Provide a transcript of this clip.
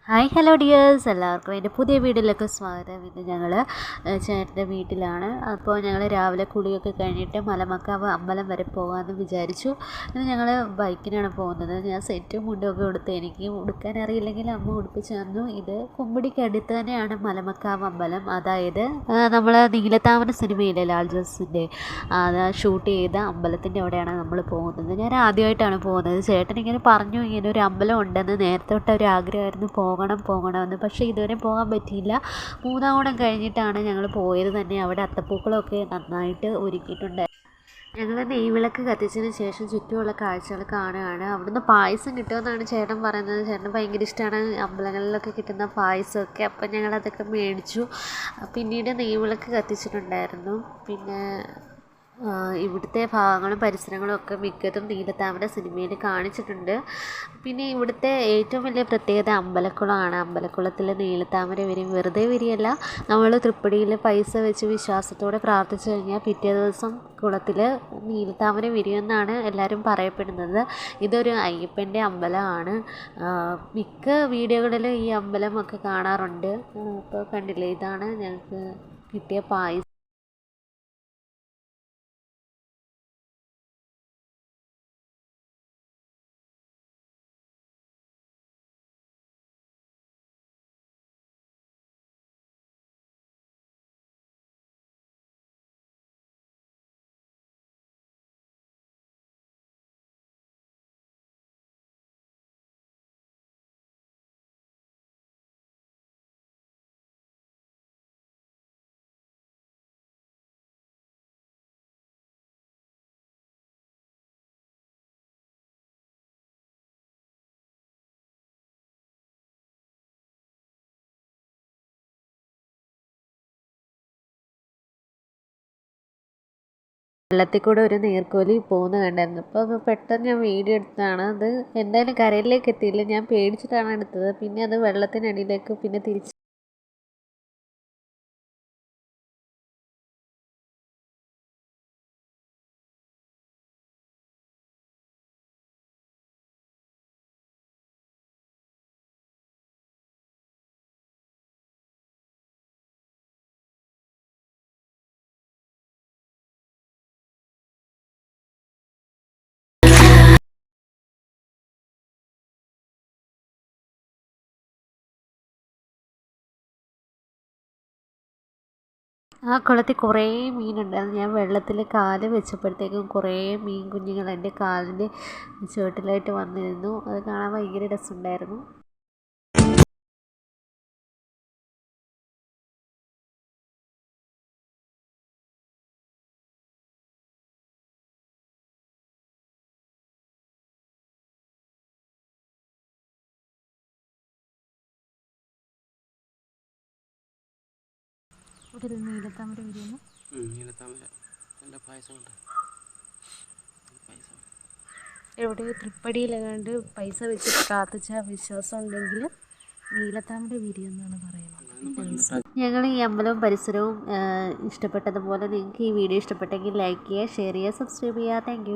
Hi hello dears, എല്ലാവർക്കും എൻ്റെ പുതിയ വീഡിയോയിലേക്ക് സ്വാഗതം. ഇന്ന് ഞങ്ങൾ ചേട്ടൻ്റെ വീട്ടിലാണ്. അപ്പോൾ ഞങ്ങൾ രാവിലെ കുളിയൊക്കെ കഴിഞ്ഞിട്ട് മലമക്കാവ് അമ്പലം വരെ പോകാമെന്ന് വിചാരിച്ചു. ഇന്ന് ഞങ്ങൾ ബൈക്കിനാണ് പോകുന്നത്. ഞാൻ സെറ്റും മുണ്ടൊക്കെ ഉടുത്ത്, എനിക്ക് ഉടുക്കാൻ അറിയില്ലെങ്കിൽ അമ്മ ഉടുപ്പിച്ച് തന്നു. ഇത് കുമ്പിടിക്ക് അടുത്ത് തന്നെയാണ് മലമക്കാവ് അമ്പലം. അതായത് നമ്മൾ നീലത്താമര സിനിമയിലെ ലാൽ ജോസിൻ്റെ അത് ഷൂട്ട് ചെയ്ത അമ്പലത്തിൻ്റെ അവിടെയാണ് നമ്മൾ പോകുന്നത്. ഞാൻ ആദ്യമായിട്ടാണ് പോകുന്നത്. ചേട്ടൻ ഇങ്ങനെ പറഞ്ഞു, ഇങ്ങനെ ഒരു അമ്പലം ഉണ്ടെന്ന്. നേരത്തെ തൊട്ട് ഒരു ആഗ്രഹമായിരുന്നു പോകണമെന്ന്. പക്ഷേ ഇതുവരെ പോകാൻ പറ്റിയില്ല. 3-ാം ഓണം കഴിഞ്ഞിട്ടാണ് ഞങ്ങൾ പോയത് തന്നെ. അവിടെ അത്തപ്പൂക്കളമൊക്കെ നന്നായിട്ട് ഒരുക്കിയിട്ടുണ്ട്. ഞങ്ങൾ നെയ്വിളക്ക് കത്തിച്ചതിന് ശേഷം ചുറ്റുമുള്ള കാഴ്ചകൾ കാണുകയാണ്. അവിടുന്ന് പായസം കിട്ടുമെന്നാണ് ചേട്ടൻ പറയുന്നത്. ചേട്ടന് ഭയങ്കര ഇഷ്ടമാണ് അമ്പലങ്ങളിലൊക്കെ കിട്ടുന്ന പായസമൊക്കെ. അപ്പം ഞങ്ങളതൊക്കെ മേടിച്ചു. പിന്നീട് നെയ്വിളക്ക് കത്തിച്ചിട്ടുണ്ടായിരുന്നു. പിന്നെ ഇവിടുത്തെ ഭാഗങ്ങളും പരിസരങ്ങളും ഒക്കെ മിക്കതും നീലത്താമര സിനിമയിൽ കാണിച്ചിട്ടുണ്ട്. പിന്നെ ഇവിടുത്തെ ഏറ്റവും വലിയ പ്രത്യേകത അമ്പലക്കുളമാണ്. അമ്പലക്കുളത്തിൽ നീലത്താമര വിരിയും. വെറുതെ വിരിയല്ല, നമ്മൾ തൃപ്പടിയിൽ പൈസ വെച്ച് വിശ്വാസത്തോടെ പ്രാർത്ഥിച്ചു കഴിഞ്ഞാൽ പിറ്റേ ദിവസം കുളത്തിൽ നീലത്താമര വിരിയുമെന്നാണ് എല്ലാവരും പറയപ്പെടുന്നത്. ഇതൊരു അയ്യപ്പൻ്റെ അമ്പലമാണ്. മിക്ക വീഡിയോകളിലും ഈ അമ്പലമൊക്കെ കാണാറുണ്ട്. അപ്പോൾ കണ്ടില്ലേ, ഇതാണ് ഞങ്ങൾക്ക് കിട്ടിയ പായസം. വെള്ളത്തിൽ കൂടെ ഒരു നീർക്കോലി പോകുന്നത് കണ്ടായിരുന്നു. അപ്പോൾ അത് പെട്ടെന്ന് ഞാൻ വീഡിയോ എടുത്തതാണ്. അത് എന്തായാലും കരയിലേക്ക് എത്തിയില്ല. ഞാൻ പേടിച്ചിട്ടാണ് എടുത്തത്. പിന്നെ അത് വെള്ളത്തിനടിയിലേക്ക് പിന്നെ തിരിച്ച് ആ കുളത്തിൽ കുറേ മീനുണ്ടായിരുന്നു. ഞാൻ വെള്ളത്തിൽ കാല് വെച്ചപ്പോഴത്തേക്കും കുറേ മീൻ കുഞ്ഞുങ്ങൾ എൻ്റെ കാലിൻ്റെ ചുവട്ടിലായിട്ട് വന്നിരുന്നു. അത് കാണാൻ ഭയങ്കര രസമുണ്ടായിരുന്നു. ഇവിടെ ഒരു നീലത്താമര വിരിയുന്നു. എവിടെയോ തൃപ്പടിയിലെങ്ങാണ്ട് പൈസ വെച്ച് പ്രാർത്ഥിച്ച വിശ്വാസം ഉണ്ടെങ്കിൽ നീലത്താമര വിരിയെന്നാണ് പറയുന്നത്. ഞങ്ങൾ ഈ അമ്പലവും പരിസരവും ഇഷ്ടപ്പെട്ടതുപോലെ നിങ്ങൾക്ക് ഈ വീഡിയോ ഇഷ്ടപ്പെട്ടെങ്കിൽ ലൈക്ക് ചെയ്യുക, ഷെയർ ചെയ്യുക, സബ്സ്ക്രൈബ് ചെയ്യുക. താങ്ക്